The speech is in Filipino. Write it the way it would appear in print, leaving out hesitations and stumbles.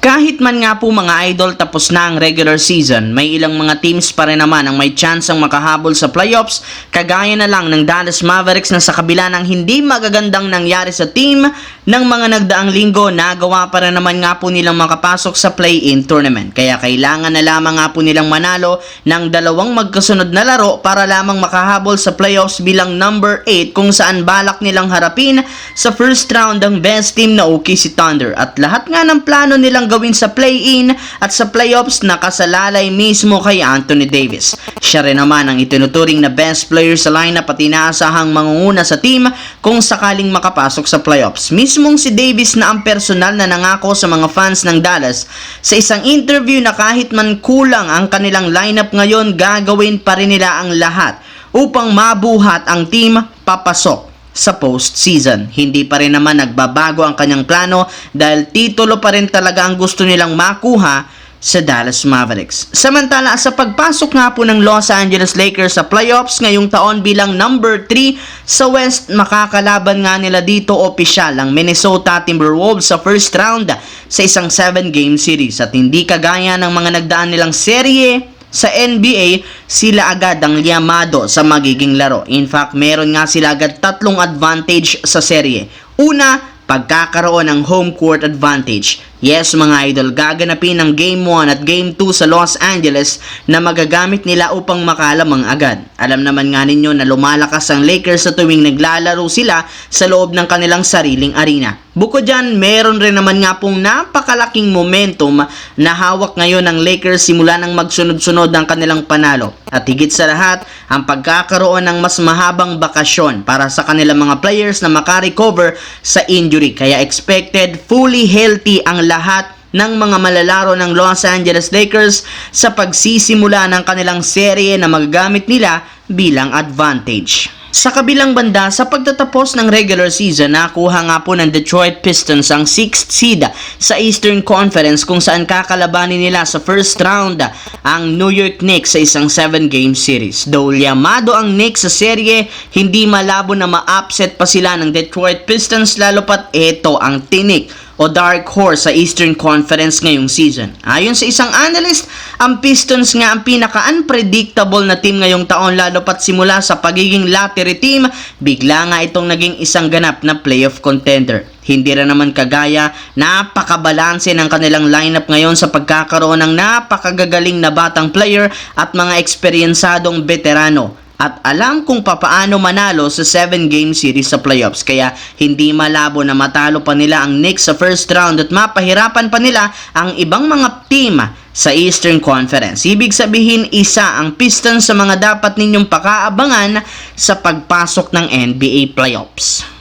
Kahit man nga po mga idol tapos na ang regular season, may ilang mga teams pa rin naman ang may chance ang makahabol sa playoffs, kagaya na lang ng Dallas Mavericks na sa kabila ng hindi magagandang nangyari sa team ng mga nagdaang linggo, nagawa pa rin naman nga po nilang makapasok sa play-in tournament. Kaya kailangan na lamang nga po nilang manalo ng dalawang magkasunod na laro para lamang makahabol sa playoffs bilang number 8, kung saan balak nilang harapin sa first round ang best team na OKC Thunder. At lahat nga ng plano nilang gawin sa play-in at sa playoffs nakasalalay mismo kay Anthony Davis. Siya rin naman ang itinuturing na best player sa lineup at inaasahang mangunguna sa team kung sakaling makapasok sa playoffs. Mismong si Davis na ang personal na nangako sa mga fans ng Dallas sa isang interview na kahit man kulang ang kanilang lineup ngayon, gagawin pa rin nila ang lahat upang mabuhat ang team papasok sa postseason. Hindi pa rin naman nagbabago ang kanyang plano dahil titulo pa rin talaga ang gusto nilang makuha sa Dallas Mavericks. Samantala, sa pagpasok nga po ng Los Angeles Lakers sa playoffs ngayong taon bilang number 3 sa West, makakalaban nga nila dito opisyal ang Minnesota Timberwolves sa first round sa isang 7-game series. At hindi kagaya ng mga nagdaan nilang serye sa NBA, sila agad ang liyamado sa magiging laro. In fact, meron nga sila agad tatlong advantage sa serye. Una, pagkakaroon ng home court advantage. Yes mga idol, gaganapin ang Game 1 at Game 2 sa Los Angeles na magagamit nila upang makalamang agad. Alam naman nga ninyo na lumalakas ang Lakers sa tuwing naglalaro sila sa loob ng kanilang sariling arena. Bukod dyan, meron rin naman nga pong napakalaking momentum na hawak ngayon ng Lakers simula nang magsunod-sunod ang kanilang panalo. At higit sa lahat, ang pagkakaroon ng mas mahabang bakasyon para sa kanilang mga players na makarecover sa injury. Kaya expected fully healthy ang lahat ng mga malalaro ng Los Angeles Lakers sa pagsisimula ng kanilang serye na magagamit nila bilang advantage. Sa kabilang banda, sa pagtatapos ng regular season, nakuha nga po ng Detroit Pistons ang 6th seed sa Eastern Conference, kung saan kakalabanin nila sa first round ang New York Knicks sa isang 7-game series. Though liyamado ang Knicks sa serye, hindi malabo na ma-upset pa sila ng Detroit Pistons, lalo pat ito ang tinik o dark horse sa Eastern Conference ngayong season. Ayon sa isang analyst, ang Pistons nga ang pinaka-unpredictable na team ngayong taon, lalo pat simula sa pagiging lottery team, bigla nga itong naging isang ganap na playoff contender. Hindi rin naman kagaya, napakabalanse ng kanilang lineup ngayon sa pagkakaroon ng napakagagaling na batang player at mga eksperyensadong veterano. At alam kung papaano manalo sa 7-game series sa playoffs. Kaya hindi malabo na matalo pa nila ang Knicks sa first round at mapahirapan pa nila ang ibang mga team sa Eastern Conference. Ibig sabihin, isa ang Pistons sa mga dapat ninyong pakaabangan sa pagpasok ng NBA playoffs.